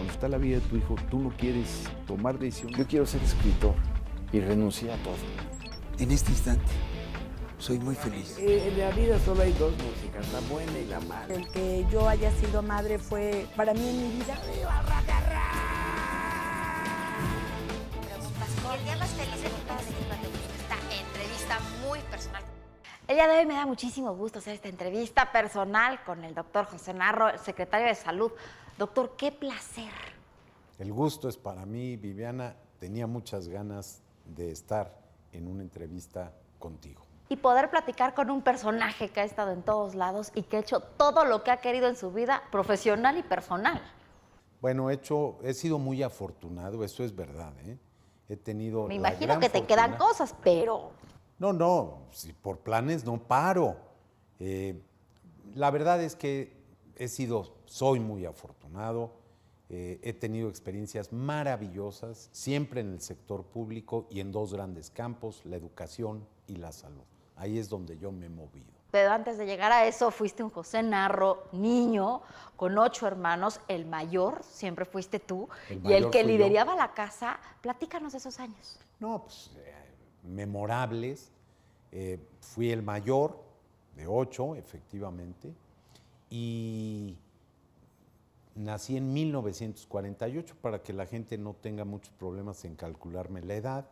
cuando está la vida de tu hijo, tú no quieres tomar decisiones. Yo quiero ser escritor y renuncié a todo. En este instante, soy muy feliz. En la vida solo hay dos músicas, la buena y la mala. El que yo haya sido madre fue, para mí en mi vida, El día más feliz de mi vida es cuando esta entrevista muy personal. El día de hoy me da muchísimo gusto hacer esta entrevista personal con el doctor José Narro, el secretario de Salud. Doctor, qué placer. El gusto es para mí, Viviana. Tenía muchas ganas de estar en una entrevista contigo. Y poder platicar con un personaje que ha estado en todos lados y que ha hecho todo lo que ha querido en su vida, profesional y personal. Bueno, he sido muy afortunado, eso es verdad, ¿eh? He tenido Me la imagino gran que te fortuna. quedan cosas, pero... No, si por planes no paro. La verdad es que soy muy afortunado, he tenido experiencias maravillosas, siempre en el sector público y en dos grandes campos, la educación y la salud. Ahí es donde yo me he movido. Pero antes de llegar a eso, fuiste un José Narro niño, con 8 hermanos, el mayor, siempre fuiste tú, y el que lideraba la casa. Platícanos de esos años. No, pues memorables. Fui el mayor de 8, efectivamente, y nací en 1948, para que la gente no tenga muchos problemas en calcularme la edad.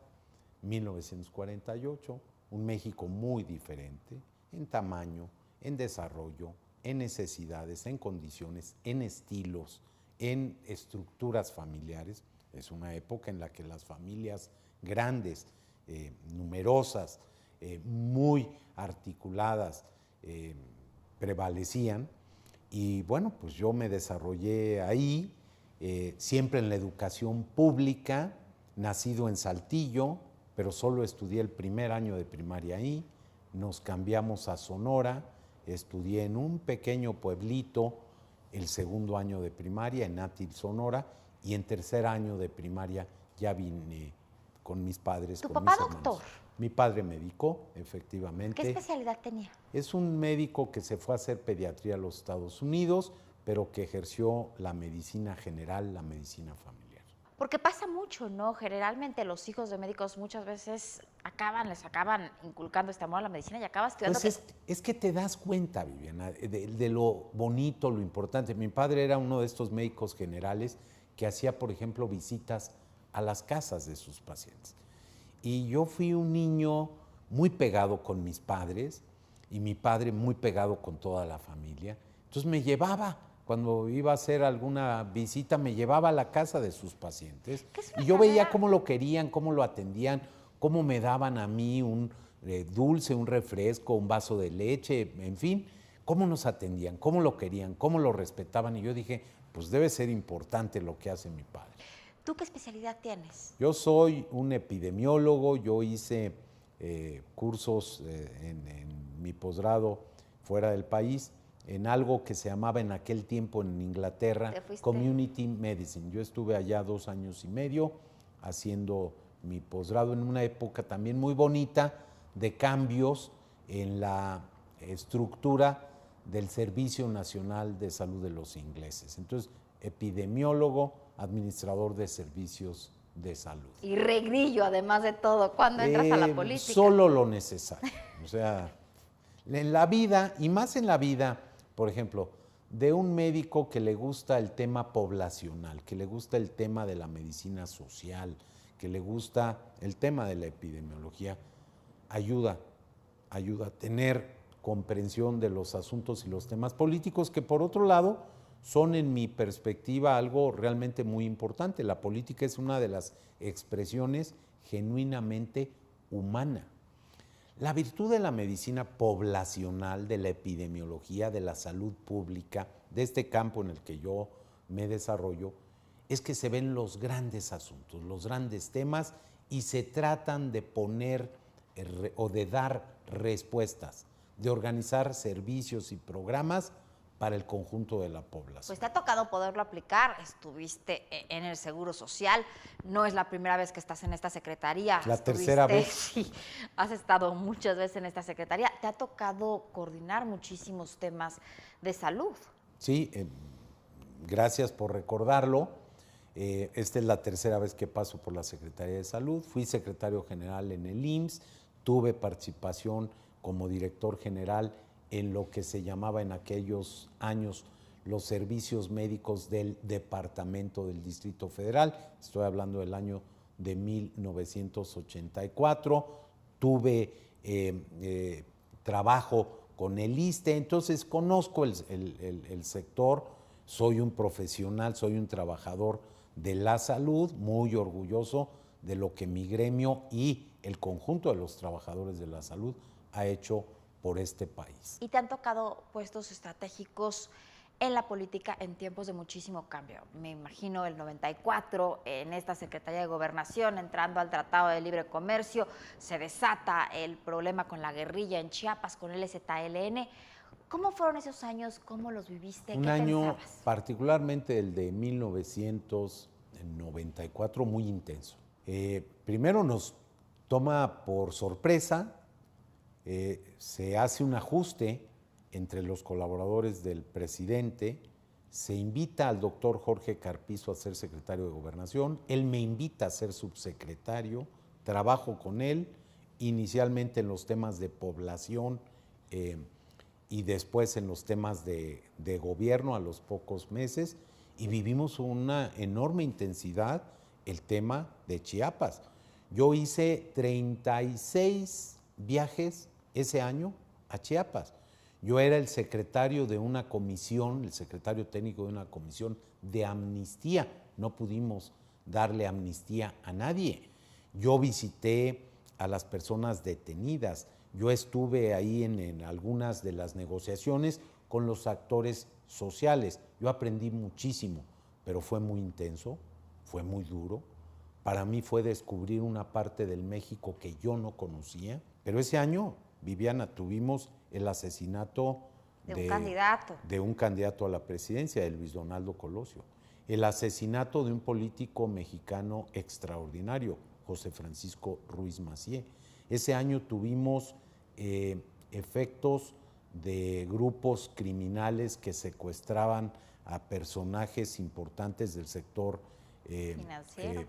1948, un México muy diferente en tamaño, en desarrollo, en necesidades, en condiciones, en estilos, en estructuras familiares. Es una época en la que las familias grandes, numerosas, muy articuladas, prevalecían. Y bueno, pues yo me desarrollé ahí, siempre en la educación pública, nacido en Saltillo, pero solo estudié el primer año de primaria ahí. Nos cambiamos a Sonora, estudié en un pequeño pueblito el segundo año de primaria, en Nátil, Sonora, y en tercer año de primaria ya vine con mis padres. ¿Tu con papá mis hermanos. doctor? Mi padre médico, efectivamente. ¿Qué especialidad tenía? Es un médico que se fue a hacer pediatría a los Estados Unidos, pero que ejerció la medicina general, la medicina familiar. Porque pasa mucho, ¿no? Generalmente los hijos de médicos muchas veces les acaban inculcando este amor a la medicina y acabas estudiando... Pues es que te das cuenta, Viviana, de lo bonito, lo importante. Mi padre era uno de estos médicos generales que hacía, por ejemplo, visitas a las casas de sus pacientes. Y yo fui un niño muy pegado con mis padres y mi padre muy pegado con toda la familia. Entonces me llevaba, cuando iba a hacer alguna visita, me llevaba a la casa de sus pacientes. Y yo veía cómo lo querían, cómo lo atendían, cómo me daban a mí un dulce, un refresco, un vaso de leche, en fin, cómo nos atendían, cómo lo querían, cómo lo respetaban. Y yo dije, pues debe ser importante lo que hace mi padre. ¿Tú qué especialidad tienes? Yo soy un epidemiólogo, yo hice cursos en mi posgrado fuera del país, en algo que se llamaba en aquel tiempo en Inglaterra Community Medicine. Yo estuve allá 2 años y medio haciendo mi posgrado en una época también muy bonita de cambios en la estructura del Servicio Nacional de Salud de los ingleses. Entonces, epidemiólogo, administrador de servicios de salud. Y regrillo, además de todo, ¿cuándo entras a la política? Solo lo necesario. O sea, en la vida, y más en la vida, por ejemplo, de un médico que le gusta el tema poblacional, que le gusta el tema de la medicina social, que le gusta el tema de la epidemiología, ayuda a tener comprensión de los asuntos y los temas políticos, que por otro lado son, en mi perspectiva, algo realmente muy importante. La política es una de las expresiones genuinamente humana. La virtud de la medicina poblacional, de la epidemiología, de la salud pública, de este campo en el que yo me desarrollo, es que se ven los grandes asuntos, los grandes temas, y se tratan de poner o de dar respuestas, de organizar servicios y programas para el conjunto de la población. Pues te ha tocado poderlo aplicar, estuviste en el Seguro Social, no es la primera vez que estás en esta secretaría. La tercera vez. Sí, has estado muchas veces en esta secretaría, te ha tocado coordinar muchísimos temas de salud. Sí, gracias por recordarlo. Esta es la tercera vez que paso por la Secretaría de Salud. Fui secretario general en el IMSS, tuve participación como director general en lo que se llamaba en aquellos años los servicios médicos del Departamento del Distrito Federal. Estoy hablando del año de 1984. Tuve trabajo con el ISSSTE, entonces conozco el sector, soy un profesional, soy un trabajador de la salud, muy orgulloso de lo que mi gremio y el conjunto de los trabajadores de la salud ha hecho por este país. ¿Y te han tocado puestos estratégicos en la política en tiempos de muchísimo cambio? Me imagino el 94, en esta Secretaría de Gobernación, entrando al Tratado de Libre Comercio, se desata el problema con la guerrilla en Chiapas, con el EZLN. ¿Cómo fueron esos años? ¿Cómo los viviste? Un ¿Qué año, pensabas? particularmente el de 1994, muy intenso. Primero nos toma por sorpresa, se hace un ajuste entre los colaboradores del presidente, se invita al doctor Jorge Carpizo a ser secretario de Gobernación, él me invita a ser subsecretario, trabajo con él, inicialmente en los temas de población y después en los temas de gobierno a los pocos meses, y vivimos una enorme intensidad el tema de Chiapas. Yo hice 36 viajes ese año a Chiapas. Yo era el secretario de una comisión, el secretario técnico de una comisión de amnistía. No pudimos darle amnistía a nadie. Yo visité a las personas detenidas. Yo estuve ahí en algunas de las negociaciones con los actores sociales. Yo aprendí muchísimo, pero fue muy intenso, fue muy duro. Para mí fue descubrir una parte del México que yo no conocía. Pero ese año, Viviana, tuvimos el asesinato de un candidato a la presidencia, de Luis Donaldo Colosio. El asesinato de un político mexicano extraordinario, José Francisco Ruiz Massieu. Ese año tuvimos efectos de grupos criminales que secuestraban a personajes importantes del sector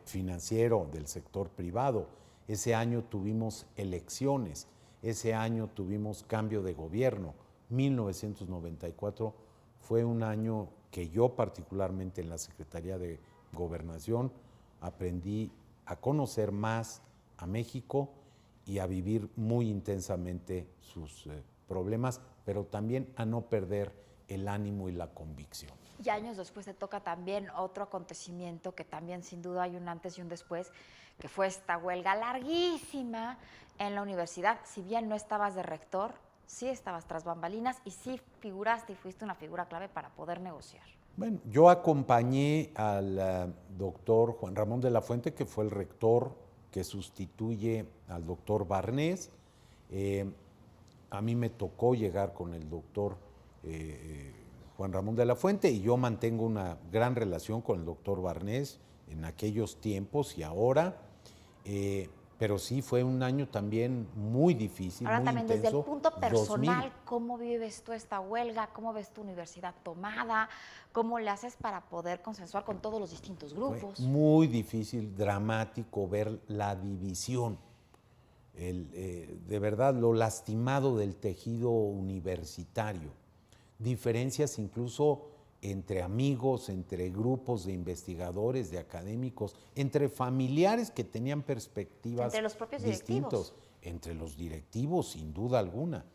financiero, del sector privado. Ese año tuvimos elecciones, ese año tuvimos cambio de gobierno. 1994 fue un año que yo particularmente en la Secretaría de Gobernación aprendí a conocer más a México y a vivir muy intensamente sus problemas, pero también a no perder el ánimo y la convicción. Y años después te toca también otro acontecimiento que también sin duda hay un antes y un después, que fue esta huelga larguísima en la universidad. Si bien no estabas de rector, sí estabas tras bambalinas y sí figuraste y fuiste una figura clave para poder negociar. Bueno, yo acompañé al doctor Juan Ramón de la Fuente, que fue el rector que sustituye al doctor Barnés. A mí me tocó llegar con el doctor Juan Ramón de la Fuente y yo mantengo una gran relación con el doctor Barnés en aquellos tiempos y ahora, pero sí fue un año también muy difícil, ahora muy también intenso. Desde el punto personal, 2000. ¿cómo vives tú esta huelga? ¿Cómo ves tu universidad tomada? ¿Cómo le haces para poder consensuar con todos los distintos grupos? Fue muy difícil, dramático ver la división, de verdad lo lastimado del tejido universitario, diferencias incluso entre amigos, entre grupos de investigadores, de académicos, entre familiares que tenían perspectivas entre los propios distintos, entre los directivos, sin duda alguna.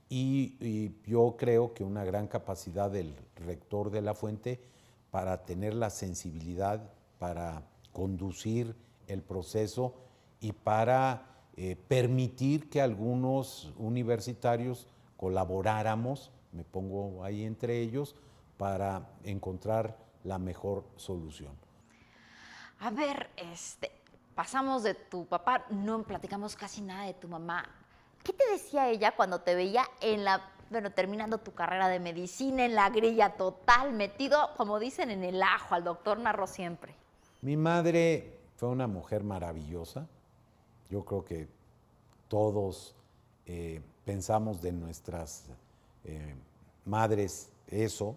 Y yo creo que una gran capacidad del rector de la Fuente para tener la sensibilidad, para conducir el proceso y para permitir que algunos universitarios colaboráramos, me pongo ahí entre ellos, para encontrar la mejor solución. A ver, pasamos de tu papá, no platicamos casi nada de tu mamá. ¿Qué te decía ella cuando te veía terminando tu carrera de medicina, en la grilla total, metido, como dicen, en el ajo, al doctor Narro siempre? Mi madre fue una mujer maravillosa. Yo creo que todos pensamos de nuestras madres eso.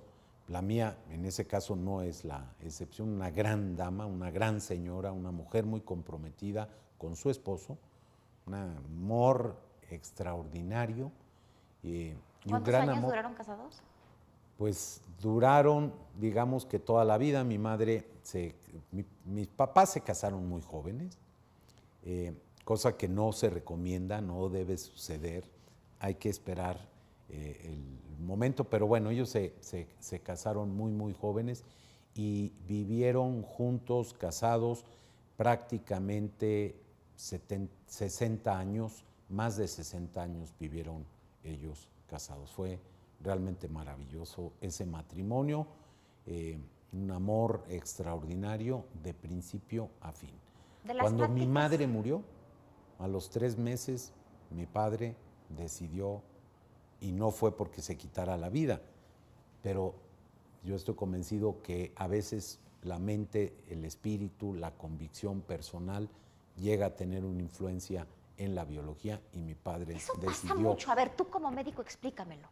La mía, en ese caso, no es la excepción, una gran dama, una gran señora, una mujer muy comprometida con su esposo, un amor extraordinario. Y un ¿Cuántos gran años amor. duraron casados? Pues duraron, digamos que toda la vida. Mis papás se casaron muy jóvenes, cosa que no se recomienda, no debe suceder, hay que esperar el momento, pero bueno, ellos se casaron muy, muy jóvenes y vivieron juntos, casados, prácticamente 60 años, más de 60 años vivieron ellos casados. Fue realmente maravilloso ese matrimonio, un amor extraordinario de principio a fin. Cuando mi madre murió, a los 3 meses, mi padre decidió, y no fue porque se quitara la vida, pero yo estoy convencido que a veces la mente, el espíritu, la convicción personal llega a tener una influencia en la biología y mi padre Eso decidió. pasa mucho. A ver, tú como médico explícamelo.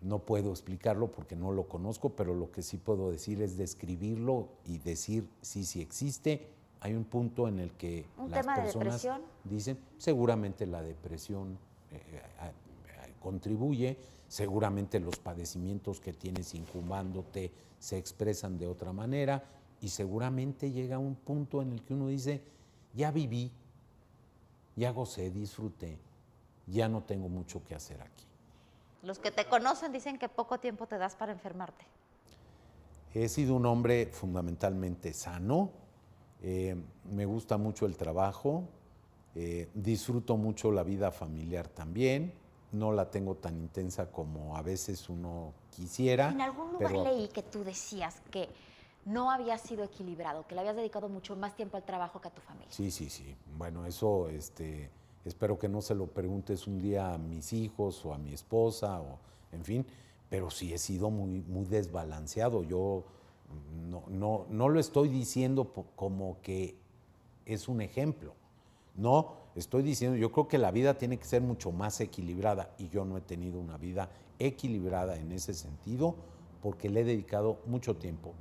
No puedo explicarlo porque no lo conozco, pero lo que sí puedo decir es describirlo y decir sí existe. Hay un punto en el que las personas dicen, seguramente la depresión contribuye, seguramente los padecimientos que tienes incubándote se expresan de otra manera y seguramente llega un punto en el que uno dice, ya viví, ya gocé, disfruté, ya no tengo mucho que hacer aquí. Los que te conocen dicen que poco tiempo te das para enfermarte. He sido un hombre fundamentalmente sano, me gusta mucho el trabajo, disfruto mucho la vida familiar también, no la tengo tan intensa como a veces uno quisiera. En algún lugar leí que tú decías que no habías sido equilibrado, que le habías dedicado mucho más tiempo al trabajo que a tu familia. Sí. Bueno, eso espero que no se lo preguntes un día a mis hijos o a mi esposa, o en fin, pero sí he sido muy, muy desbalanceado. Yo no lo estoy diciendo como que es un ejemplo. No, estoy diciendo, yo creo que la vida tiene que ser mucho más equilibrada y yo no he tenido una vida equilibrada en ese sentido porque le he dedicado mucho tiempo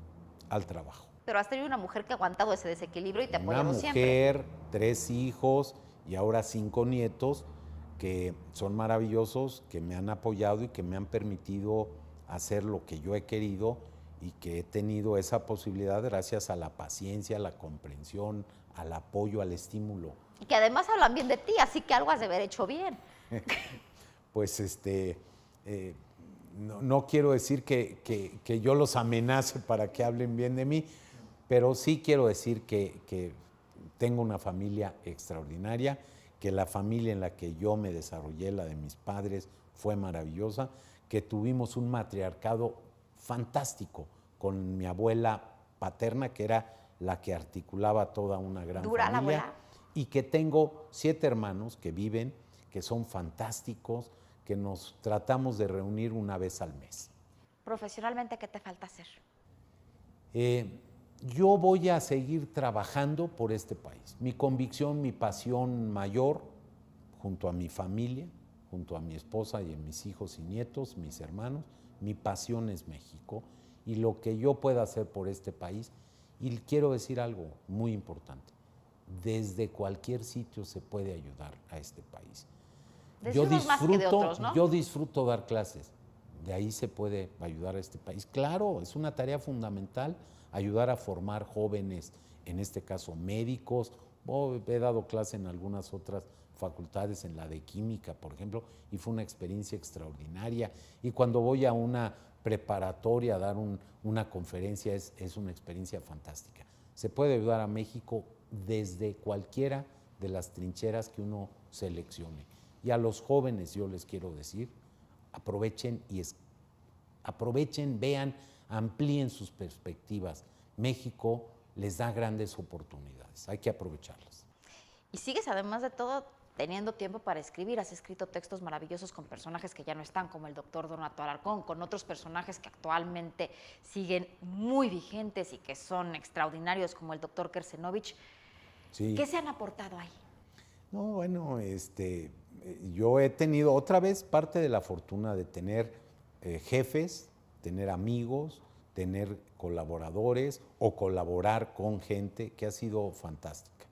al trabajo. Pero has tenido una mujer que ha aguantado ese desequilibrio y te ha apoyado Una siempre. mujer, 3 hijos y ahora 5 nietos que son maravillosos, que me han apoyado y que me han permitido hacer lo que yo he querido y que he tenido esa posibilidad gracias a la paciencia, a la comprensión, al apoyo, al estímulo. Y que además hablan bien de ti, así que algo has de haber hecho bien. Pues no quiero decir que yo los amenace para que hablen bien de mí, pero sí quiero decir que tengo una familia extraordinaria, que la familia en la que yo me desarrollé, la de mis padres, fue maravillosa, que tuvimos un matriarcado fantástico con mi abuela paterna, que era la que articulaba toda una gran ¿Dura familia. la abuela? Y que tengo 7 hermanos que viven, que son fantásticos, que nos tratamos de reunir una vez al mes. Profesionalmente, ¿qué te falta hacer? Yo voy a seguir trabajando por este país. Mi convicción, mi pasión mayor, junto a mi familia, junto a mi esposa y a mis hijos y nietos, mis hermanos, mi pasión es México y lo que yo pueda hacer por este país. Y quiero decir algo muy importante. Desde cualquier sitio se puede ayudar a este país. Desde unos más que de otros, ¿no? Yo disfruto dar clases. De ahí se puede ayudar a este país. Claro, es una tarea fundamental ayudar a formar jóvenes, en este caso médicos. He dado clase en algunas otras facultades, en la de química, por ejemplo, y fue una experiencia extraordinaria. Y cuando voy a una preparatoria a dar una conferencia, es una experiencia fantástica. Se puede ayudar a México desde cualquiera de las trincheras que uno seleccione. Y a los jóvenes yo les quiero decir, aprovechen, vean, amplíen sus perspectivas. México les da grandes oportunidades, hay que aprovecharlas. Y sigues, además de todo, teniendo tiempo para escribir. Has escrito textos maravillosos con personajes que ya no están, como el doctor Donato Alarcón, con otros personajes que actualmente siguen muy vigentes y que son extraordinarios, como el doctor Kersenovich. Sí. ¿Qué se han aportado ahí? No, bueno, yo he tenido otra vez parte de la fortuna de tener jefes, tener amigos, tener colaboradores o colaborar con gente que ha sido fantástica,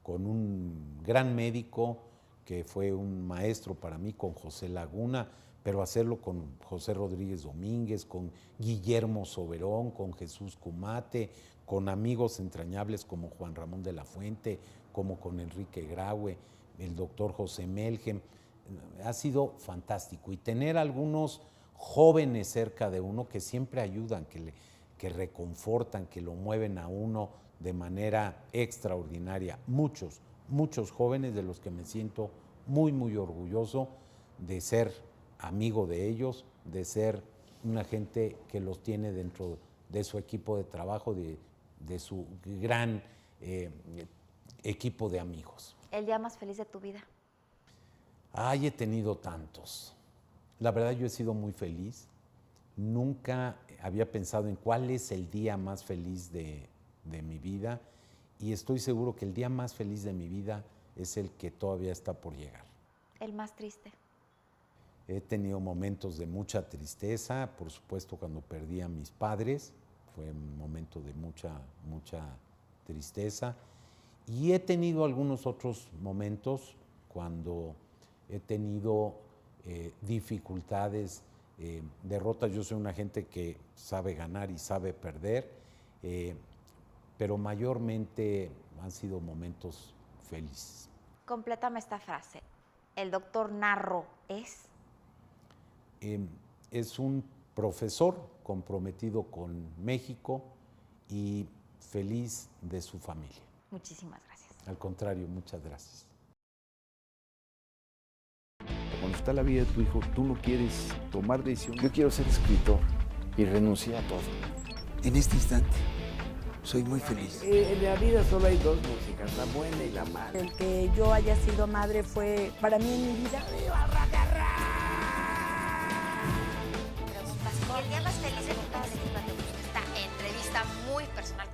con un gran médico que fue un maestro para mí, con José Laguna, pero hacerlo con José Rodríguez Domínguez, con Guillermo Soberón, con Jesús Cumate, con amigos entrañables como Juan Ramón de la Fuente, como con Enrique Graue, el doctor José Melgen. Ha sido fantástico. Y tener algunos jóvenes cerca de uno que siempre ayudan, que reconfortan, que lo mueven a uno de manera extraordinaria. Muchos jóvenes de los que me siento muy, muy orgulloso de ser amigo de ellos, de ser una gente que los tiene dentro de su equipo de trabajo, de su gran equipo de amigos. ¿El día más feliz de tu vida? Ay, he tenido tantos. La verdad, yo he sido muy feliz. Nunca había pensado en cuál es el día más feliz de mi vida, y estoy seguro que el día más feliz de mi vida es el que todavía está por llegar. ¿El más triste? He tenido momentos de mucha tristeza, por supuesto cuando perdí a mis padres, fue un momento de mucha tristeza, y he tenido algunos otros momentos cuando he tenido dificultades, derrotas. Yo soy una gente que sabe ganar y sabe perder, pero mayormente han sido momentos felices. Complétame esta frase. ¿El doctor Narro es? Es un profesor comprometido con México y feliz de su familia. Muchísimas gracias. Al contrario, muchas gracias. Cuando está la vida de tu hijo, tú no quieres tomar decisiones. Yo quiero ser escritor y renuncié a todo. En este instante, soy muy feliz. En la vida solo hay dos músicas, la buena y la mala. El que yo haya sido madre fue para mí en mi vida. Preguntas. ¿El día más feliz de tu vida? Esta entrevista muy personal.